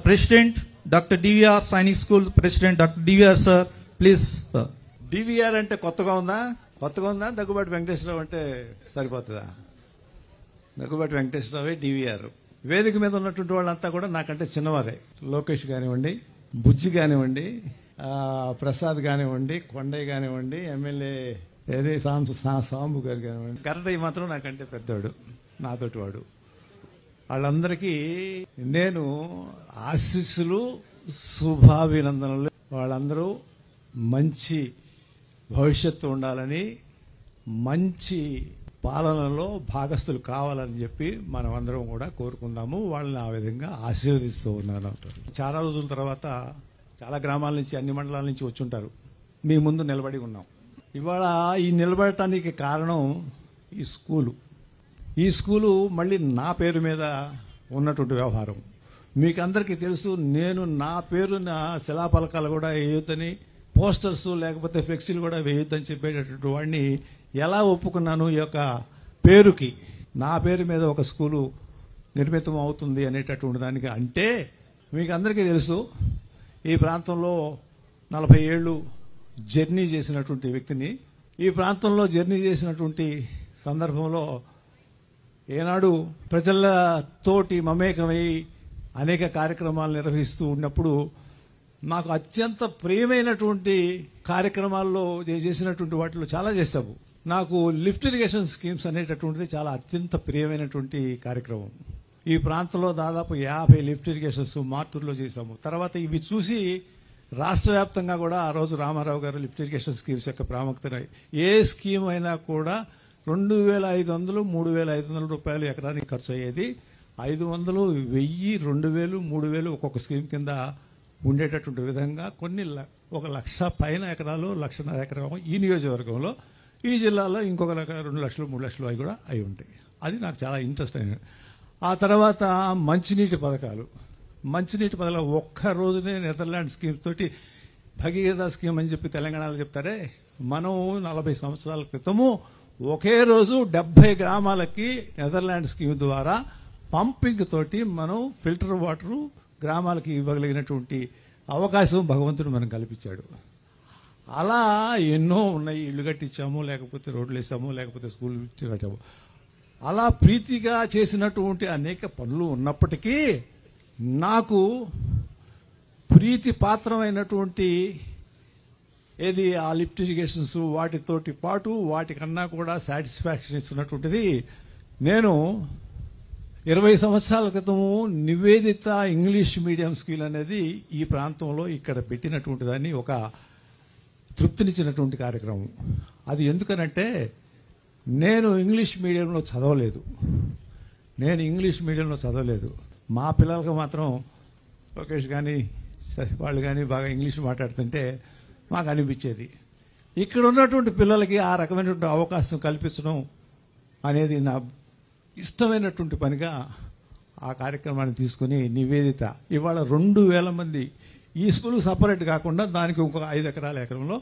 President, Dr. DVR Sainik School President, Dr. DVR sir, please. DVR అంటే కొత్తగా ఉందా? దగ్గుబాటి వెంకటేశ్వరరావు అంటే సరిపోతుందా? దగ్గుబాటి వెంకటేశ్వరరావే డివిఆర్. వేదిక మీద ఉన్నటువంటి వాళ్ళంతా కూడా నాకంటే చిన్నవారే. లోకేష్ కానివ్వండి, బుజ్జి కానివ్వండి, ప్రసాద్ కానివ్వండి, కొండయ్య కానివ్వండి, ఎమ్మెల్యే సాంబు గారు కానివ్వండి, కరటయ్య మాత్రం నాకంటే పెద్దవాడు, నాతోటి వాడు. వాళ్ళందరికీ నేను ఆశీస్సులు, శుభాభినందనలు. వాళ్ళందరూ మంచి భవిష్యత్తు ఉండాలని, మంచి పాలనలో భాగస్థులు కావాలని చెప్పి మనం అందరం కూడా కోరుకుందాము. వాళ్ళని ఆ విధంగా ఆశీర్వదిస్తూ ఉన్నాను. చాలా రోజుల తర్వాత చాలా గ్రామాల నుంచి, అన్ని మండలాల నుంచి వచ్చుంటారు. మీ ముందు నిలబడి ఉన్నాం. ఇవాళ ఈ నిలబడటానికి కారణం ఈ స్కూలు మళ్ళీ నా పేరు మీద ఉన్నటువంటి వ్యవహారం. మీకు అందరికీ తెలుసు, నేను నా పేరున శిలాఫలకాలు కూడా వేయొద్దని, పోస్టర్స్ లేకపోతే ఫ్లెక్సీలు కూడా వేయొద్దని చెప్పేటటువంటి వాడిని ఎలా ఒప్పుకున్నాను? ఈ యొక్క పేరుకి, నా పేరు మీద ఒక స్కూలు నిర్మితం అవుతుంది అనేటటువంటి దానికి. అంటే మీకు అందరికీ తెలుసు, ఈ ప్రాంతంలో 40 ఏళ్ళు జర్నీ చేసినటువంటి వ్యక్తిని. ఈ ప్రాంతంలో జర్నీ చేసినటువంటి సందర్భంలో ఏనాడు ప్రజలతోటి మమేకమై అనేక కార్యక్రమాలు నిర్వహిస్తూ ఉన్నప్పుడు నాకు అత్యంత ప్రియమైనటువంటి కార్యక్రమాల్లో చేసినటువంటి వాటిలో చాలా చేశాము. నాకు లిఫ్ట్ ఇరిగేషన్ స్కీమ్స్ అనేటటువంటిది చాలా అత్యంత ప్రియమైనటువంటి కార్యక్రమం. ఈ ప్రాంతంలో దాదాపు 50 లిఫ్ట్ ఇరిగేషన్స్ మార్టూరులో చేశాము. తర్వాత ఇవి చూసి రాష్ట్ర వ్యాప్తంగా కూడా ఆ రోజు రామారావు గారు లిఫ్ట్ ఇరిగేషన్ స్కీమ్స్ యొక్క ప్రాముఖ్యత, ఏ స్కీమ్ అయినా కూడా 2500, 3500 రూపాయలు ఎకరానికి ఖర్చు అయ్యేది. 500, 1000, 2000, 3000 ఒక్కొక్క స్కీమ్ కింద ఉండేటటువంటి విధంగా కొన్ని 1,00,000 పైన ఎకరాలు, 1,50,000 ఎకరం ఈ నియోజకవర్గంలో, ఈ జిల్లాలో ఇంకొక 2 లక్షలు, 3 లక్షలు అవి కూడా అయి ఉంటాయి. అది నాకు చాలా ఇంట్రెస్ట్ అయినది. ఆ తర్వాత మంచినీటి పథకాలు ఒక్క రోజునే నెదర్లాండ్ స్కీమ్ తోటి, భగీరథ స్కీమ్ అని చెప్పి తెలంగాణలో చెప్తారే, మనం 40 సంవత్సరాల క్రితము ఒకే రోజు 70 గ్రామాలకి నెదర్లాండ్ స్కీమ్ ద్వారా పంపింగ్ తోటి మనం ఫిల్టర్ వాటర్ గ్రామాలకి ఇవ్వగలిగినటువంటి అవకాశం భగవంతుడు మనం కల్పించాడు. అలా ఎన్నో ఉన్నాయి. ఇళ్లు కట్టించాము, లేకపోతే రోడ్లు వేసాము, లేకపోతే స్కూల్ కట్టాము. అలా ప్రీతిగా చేసినటువంటి అనేక పనులు ఉన్నప్పటికీ నాకు ప్రీతి పాత్రమైనటువంటి ఏది ఆ లిఫ్ట్ ఇరిగేషన్స్, వాటితోటి పాటు వాటికన్నా కూడా సాటిస్ఫాక్షన్ ఇస్తున్నటువంటిది, నేను 20 సంవత్సరాల క్రితము నివేదిత ఇంగ్లీష్ మీడియం స్కూల్ అనేది ఈ ప్రాంతంలో ఇక్కడ పెట్టినటువంటి దాన్ని ఒక తృప్తినిచ్చినటువంటి కార్యక్రమం. అది ఎందుకనంటే నేను ఇంగ్లీష్ మీడియంలో చదవలేదు. మా పిల్లలకు మాత్రం లోకేష్ కానీ వాళ్ళు కానీ బాగా ఇంగ్లీష్ మాట్లాడుతుంటే మాకు అనిపించేది. ఇక్కడ ఉన్నటువంటి పిల్లలకి ఆ రకమైనటువంటి అవకాశం కల్పించడం అనేది నా ఇష్టమైనటువంటి పనిగా ఆ కార్యక్రమాన్ని తీసుకుని నివేదిత ఇవాళ 2000 మంది ఈ స్కూల్ సపరేట్ కాకుండా దానికి ఇంకొక 5 ఎకరంలో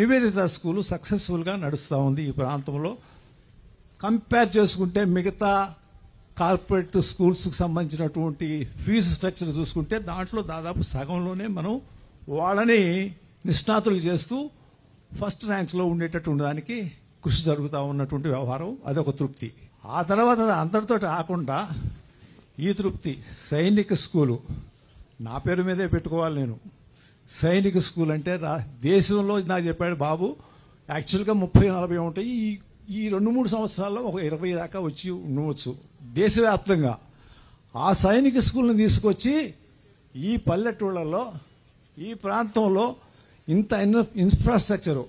నివేదిత స్కూల్ సక్సెస్ఫుల్ గా నడుస్తూ ఉంది. ఈ ప్రాంతంలో కంపేర్ చేసుకుంటే మిగతా కార్పొరేట్ స్కూల్స్ కు సంబంధించినటువంటి ఫీజు స్ట్రక్చర్ చూసుకుంటే దాంట్లో దాదాపు సగంలోనే మనం వాళ్ళని నిష్ణాతులు చేస్తూ ఫస్ట్ ర్యాంక్స్ లో ఉండేటటువంటి దానికి కృషి జరుగుతూ ఉన్నటువంటి వ్యవహారం, అదొక తృప్తి. ఆ తర్వాత అందరితో ఆకుండా ఈ తృప్తి, సైనిక స్కూలు నా పేరు మీదే పెట్టుకోవాలి. నేను సైనిక స్కూల్ అంటే దేశంలో నాకు చెప్పాడు బాబు, యాక్చువల్గా 30-40 ఉంటాయి, ఈ 2-3 సంవత్సరాల్లో ఒక 20 దాకా వచ్చి ఉండవచ్చు దేశవ్యాప్తంగా. ఆ సైనిక స్కూల్ని తీసుకొచ్చి ఈ పల్లెటూళ్ళలో, ఈ ప్రాంతంలో ఇంత ఇన్ఫ్రాస్ట్రక్చరు,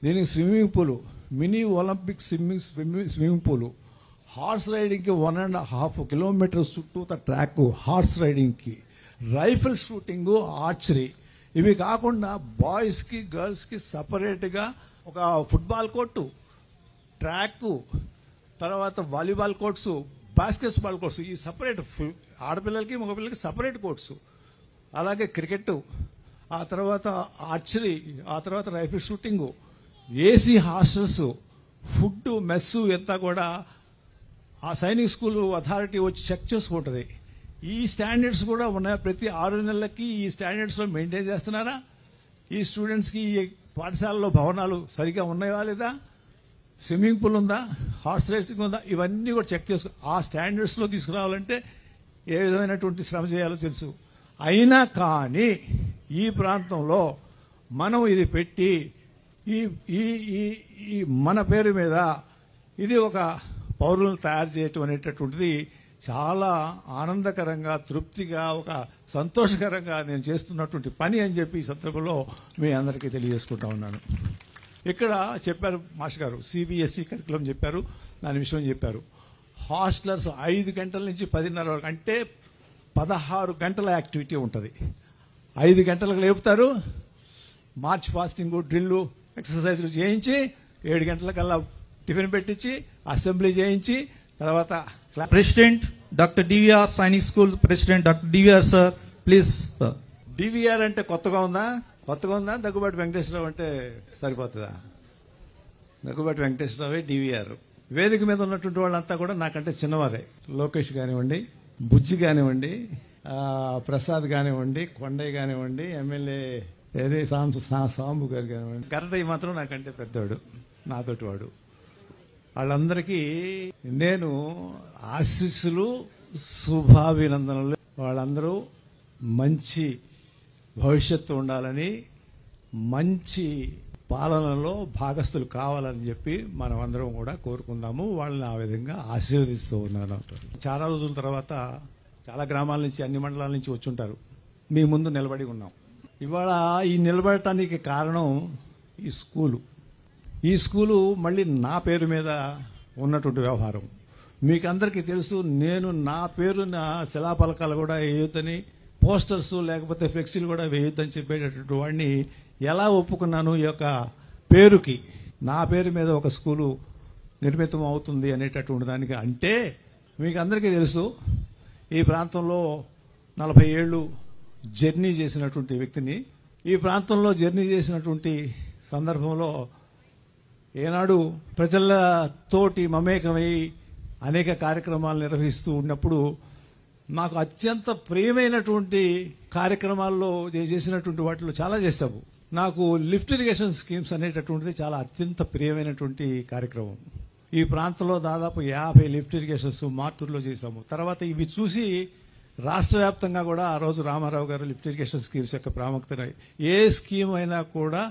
దీనికి స్విమ్మింగ్ పూలు, మినీ ఒలింపిక్ స్విమ్మింగ్ పూలు, హార్స్ రైడింగ్కి 1.5 కిలోమీటర్స్ చుట్టూ ట్రాక్ హార్స్ రైడింగ్కి, రైఫిల్ షూటింగ్, ఆర్చరీ, ఇవి కాకుండా బాయ్స్కి గర్ల్స్కి సపరేట్గా ఒక ఫుట్బాల్ కోర్టు, ట్రాక్, తర్వాత volleyball courts, basketball courts, ఈ సపరేట్ ఆడపిల్లలకి మగపిల్లలకి సపరేట్ కోర్ట్స్, అలాగే క్రికెట్, ఆ తర్వాత ఆర్చరీ, ఆ తర్వాత rifle shooting, AC hostels, food mess ఎంత కూడా ఆ సైనిక్ స్కూల్ అథారిటీ వచ్చి చెక్ చేసుకుంటుంది. ఈ స్టాండర్డ్స్ కూడా ఉన్నాయి. ప్రతి 6 నెలలకి ఈ స్టాండర్డ్స్ లో మెయింటైన్ చేస్తున్నారా? ఈ స్టూడెంట్స్ కి ఈ పాఠశాలలో భవనాలు సరిగా ఉన్నాయా లేదా? స్విమ్మింగ్ పూల్ ఉందా? హార్స్ రేసింగ్ ఉందా? ఇవన్నీ కూడా చెక్ చేసుకో. ఆ స్టాండర్డ్స్ లో తీసుకురావాలంటే ఏ విధమైనటువంటి శ్రమ చేయాలో తెలుసు. అయినా కానీ ఈ ప్రాంతంలో మనం ఇది పెట్టి ఈ ఈ ఈ మన పేరు మీద ఇది ఒక పౌరులను తయారు చేయటం అనేటటువంటిది చాలా ఆనందకరంగా, తృప్తిగా, ఒక సంతోషకరంగా నేను చేస్తున్నటువంటి పని అని చెప్పి ఈ సందర్భంలో మీ అందరికీ తెలియజేసుకుంటా ఉన్నాను. ఇక్కడ చెప్పారు మాస్టర్ గారు, సిబిఎస్ఈ కరికులం చెప్పారు, దాని విషయం చెప్పారు. హాస్టలర్స్ 5 గంటల నుంచి 10:30 వరకు, అంటే 16 గంటల యాక్టివిటీ ఉంటుంది. 5 గంటలకు లేపుతారు, మార్చ్ ఫాస్టింగ్, డ్రిల్లు, ఎక్సర్సైజ్లు చేయించి 7 గంటలకల్లా టిఫిన్ పెట్టించి అసెంబ్లీ చేయించి తర్వాత President, Dr. DVR Sainik School President, Dr. DVR sir, please. Sir. DVR అంటే కొత్తగా ఉందా? దగ్గుబాటి వెంకటేశ్వరరావు అంటే సరిపోతుందా? దగ్గుబాటి వెంకటేశ్వరరావే డివిఆర్. వేదిక మీద ఉన్నటువంటి వాళ్ళంతా కూడా నాకంటే చిన్నవారే. లోకేష్ కానివ్వండి, బుజ్జి కానివ్వండి, ప్రసాద్ కానివ్వండి, కొండయ్య కానివ్వండి, ఎమ్మెల్యే సాంబు గారు కానివ్వండి, గరటయ్య మాత్రం నాకంటే పెద్దవాడు, నాతోటి వాడు. వాళ్ళందరికీ నేను ఆశీస్సులు, శుభాభినందనలు. వాళ్ళందరూ మంచి భవిష్యత్తు ఉండాలని, మంచి పాలనలో భాగస్థులు కావాలని చెప్పి మనం అందరం కూడా కోరుకుందాము. వాళ్ళని ఆ విధంగా ఆశీర్వదిస్తూ ఉన్నాను. చాలా రోజుల తర్వాత చాలా గ్రామాల నుంచి, అన్ని మండలాల నుంచి వచ్చుంటారు. మీ ముందు నిలబడి ఉన్నాం. ఇవాళ ఈ నిలబడటానికి కారణం ఈ స్కూలు మళ్ళీ నా పేరు మీద ఉన్నటువంటి వ్యవహారం. మీకు అందరికీ తెలుసు, నేను నా పేరున శిలాఫలకాలు కూడా వేయొద్దని, పోస్టర్స్ లేకపోతే ఫ్లెక్సీలు కూడా వేయొద్దని చెప్పేటటువంటి వాడిని ఎలా ఒప్పుకున్నాను? ఈ యొక్క పేరుకి, నా పేరు మీద ఒక స్కూలు నిర్మితం అవుతుంది అనేటటువంటి దానికి. అంటే మీకు అందరికీ తెలుసు, ఈ ప్రాంతంలో 40 ఏళ్లు జర్నీ చేసినటువంటి వ్యక్తిని. ఈ ప్రాంతంలో జర్నీ చేసినటువంటి సందర్భంలో ఏనాడు ప్రజలతోటి మమేకమై అనేక కార్యక్రమాలు నిర్వహిస్తూ ఉన్నప్పుడు నాకు అత్యంత ప్రియమైనటువంటి కార్యక్రమాల్లో చేసినటువంటి వాటిలో చాలా చేశాము. నాకు లిఫ్ట్ ఇరిగేషన్ స్కీమ్స్ అనేటటువంటిది చాలా అత్యంత ప్రియమైనటువంటి కార్యక్రమం. ఈ ప్రాంతంలో దాదాపు 50 లిఫ్ట్ ఇరిగేషన్స్ మార్టూరులో చేశాము. తర్వాత ఇవి చూసి రాష్ట్ర వ్యాప్తంగా కూడా ఆ రోజు రామారావు గారు లిఫ్ట్ ఇరిగేషన్ స్కీమ్స్ యొక్క ప్రాముఖ్యత, ఏ స్కీమ్ అయినా కూడా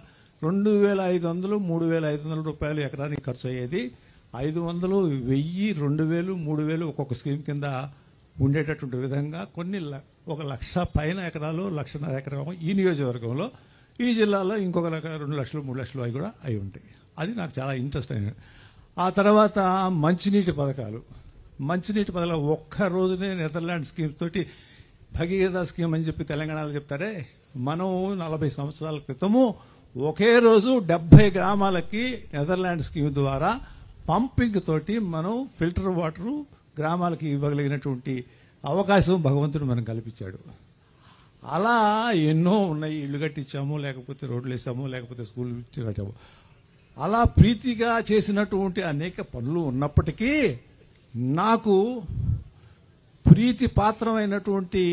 2,500, 3,500 రూపాయలు ఎకరానికి ఖర్చు అయ్యేది. 500, 1000, 2,000, 3,000 ఒక్కొక్క స్కీమ్ కింద ఉండేటటువంటి విధంగా కొన్ని 1,00,000 పైన ఎకరాలు, 1,50,000 ఎకరం ఈ నియోజకవర్గంలో, ఈ జిల్లాలో ఇంకొక 2 లక్షలు, 3 లక్షలు అవి కూడా అయి ఉంటాయి. అది నాకు చాలా ఇంట్రెస్ట్ అయినది. ఆ తర్వాత మంచినీటి పథకాలు ఒక్క రోజునే నెదర్లాండ్ స్కీమ్ తోటి, భగీరథ స్కీమ్ అని చెప్పి తెలంగాణలో చెప్తారే, మనం 40 సంవత్సరాల క్రితము ఒకే రోజు 70 గ్రామాలకి నెదర్లాండ్ స్కీమ్ ద్వారా పంపింగ్ తోటి మనం ఫిల్టర్ వాటర్ గ్రామాలకి ఇవ్వగలిగినటువంటి అవకాశం భగవంతుడు మనం కల్పించాడు. అలా ఎన్నో ఉన్నాయి. ఇళ్లు కట్టించాము, లేకపోతే రోడ్లు వేసాము, లేకపోతే స్కూల్ కట్టాము. అలా ప్రీతిగా చేసినటువంటి అనేక పనులు ఉన్నప్పటికీ నాకు ప్రీతి పాత్రమైనటువంటి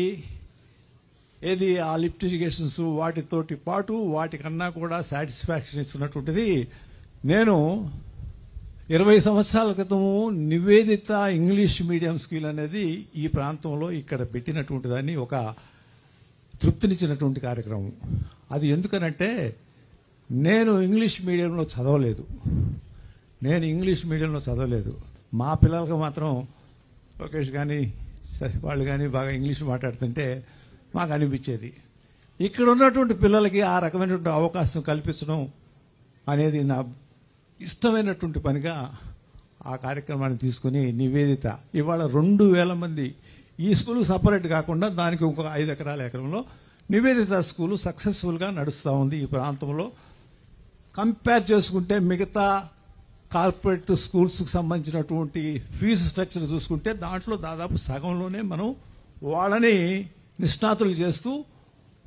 ఏది ఆ లిఫ్ట్ ఇరిగేషన్స్, వాటితోటి పాటు వాటికన్నా కూడా సాటిస్ఫాక్షన్ ఇస్తున్నటువంటిది, నేను 20 సంవత్సరాల క్రితము నివేదిత ఇంగ్లీష్ మీడియం స్కూల్ అనేది ఈ ప్రాంతంలో ఇక్కడ పెట్టినటువంటి దాన్ని ఒక తృప్తినిచ్చినటువంటి కార్యక్రమం. అది ఎందుకనంటే నేను ఇంగ్లీష్ మీడియంలో చదవలేదు. మా పిల్లలకు మాత్రం లోకేష్ కానీ వాళ్ళు కానీ బాగా ఇంగ్లీష్ మాట్లాడుతుంటే మాకు అనిపించేది. ఇక్కడ ఉన్నటువంటి పిల్లలకి ఆ రకమైనటువంటి అవకాశం కల్పించడం అనేది నా ఇష్టమైనటువంటి పనిగా ఆ కార్యక్రమాన్ని తీసుకుని నివేదిత ఇవాళ 2,000 మంది, ఈ స్కూల్ సపరేట్ కాకుండా దానికి ఇంకొక 5 ఎకరాల ఎకరంలో నివేదిత స్కూల్ సక్సెస్ఫుల్ గా నడుస్తూ ఉంది. ఈ ప్రాంతంలో కంపేర్ చేసుకుంటే మిగతా కార్పొరేట్ స్కూల్స్ కు సంబంధించినటువంటి ఫీజు స్ట్రక్చర్ చూసుకుంటే దాంట్లో దాదాపు సగంలోనే మనం వాళ్ళని నిష్ణాతులు చేస్తూ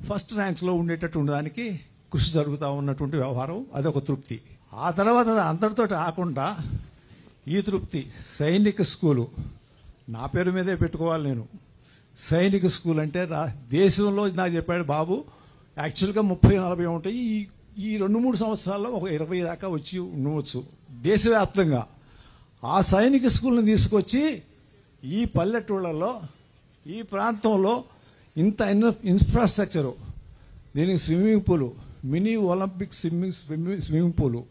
ఫస్ట్ ర్యాంక్స్ లో ఉండేటటువంటి దానికి కృషి జరుగుతూ ఉన్నటువంటి వ్యవహారం, అదొక తృప్తి. ఆ తర్వాత అందరితో ఆకుండా ఈ తృప్తి, సైనిక స్కూలు నా పేరు మీదే పెట్టుకోవాలి. నేను సైనిక స్కూల్ అంటే దేశంలో నాకు చెప్పాడు బాబు, యాక్చువల్గా 30-40 ఉంటాయి. ఈ 2-3 సంవత్సరాల్లో ఒక 20 దాకా వచ్చి ఉండవచ్చు దేశవ్యాప్తంగా. ఆ సైనిక స్కూల్ని తీసుకొచ్చి ఈ పల్లెటూళ్ళలో, ఈ ప్రాంతంలో ఇంత ఇన్ఫ్రాస్ట్రక్చరు, దీనికి స్విమ్మింగ్ పూలు, మినీ ఒలింపిక్ స్విమ్మింగ్ పూలు,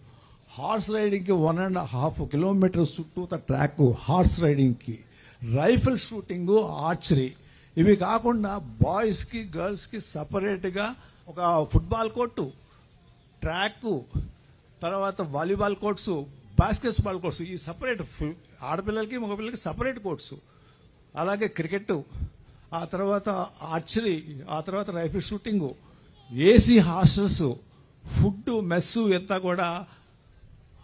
హార్స్ రైడింగ్కి 1.5 కిలోమీటర్స్ చుట్టూ ట్రాక్ హార్స్ రైడింగ్కి, రైఫిల్ షూటింగు, ఆర్చరీ, ఇవి కాకుండా బాయ్స్కి గర్ల్స్కి సపరేట్గా ఒక ఫుట్బాల్ కోర్టు, ట్రాక్, తర్వాత volleyball courts, basketball courts, ఈ సపరేట్ ఆడపిల్లలకి మగపిల్లలకి సపరేట్ కోర్ట్స్, అలాగే క్రికెట్, ఆ తర్వాత ఆర్చరీ, ఆ తర్వాత rifle shooting, AC hostels, food mess అంతా కూడా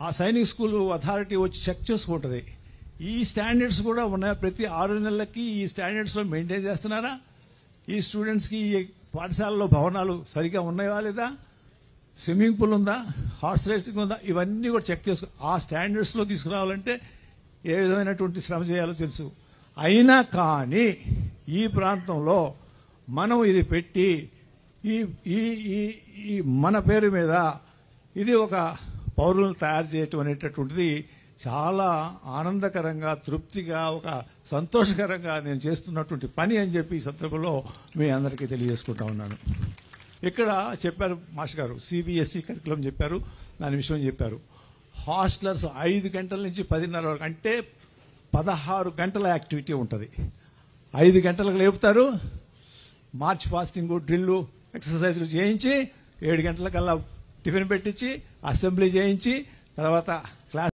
ఆ సైనిక్ స్కూల్ అథారిటీ వచ్చి చెక్ చేసుకుంటుంది. ఈ స్టాండర్డ్స్ కూడా ఉన్నాయి. ప్రతి 6 నెలలకి ఈ స్టాండర్డ్స్లో మెయింటైన్ చేస్తున్నారా? ఈ స్టూడెంట్స్కి ఈ పాఠశాలలో భవనాలు సరిగా ఉన్నాయా లేదా? స్విమ్మింగ్ పూల్ ఉందా? హార్స్ రేసింగ్ ఉందా? ఇవన్నీ కూడా చెక్ చేసుకో. ఆ స్టాండర్డ్స్లో తీసుకురావాలంటే ఏ విధమైనటువంటి శ్రమ చేయాలో తెలుసు. అయినా కానీ ఈ ప్రాంతంలో మనం ఇది పెట్టి ఈ ఈ ఈ మన పేరు మీద ఇది ఒక పౌరులను తయారు చేయటం అనేటటువంటిది చాలా ఆనందకరంగా, తృప్తిగా, ఒక సంతోషకరంగా నేను చేస్తున్నటువంటి పని అని చెప్పి ఈ సందర్భంలో మీ అందరికీ తెలియజేసుకుంటా ఉన్నాను. ఇక్కడ చెప్పారు మాస్టర్ గారు, సిబిఎస్ఈ కరికులం చెప్పారు, దాని విషయం చెప్పారు. హాస్టలర్స్ 5 గంటల నుంచి 10:30 వరకు, అంటే 16 గంటల యాక్టివిటీ ఉంటుంది. 5 గంటలకు లేపుతారు, మార్చ్ ఫాస్టింగ్, డ్రిల్లు, ఎక్సర్సైజులు చేయించి 7 గంటలకల్లా టిఫిన్ పెట్టించి అసెంబ్లీ చేయించి తర్వాత క్లాస్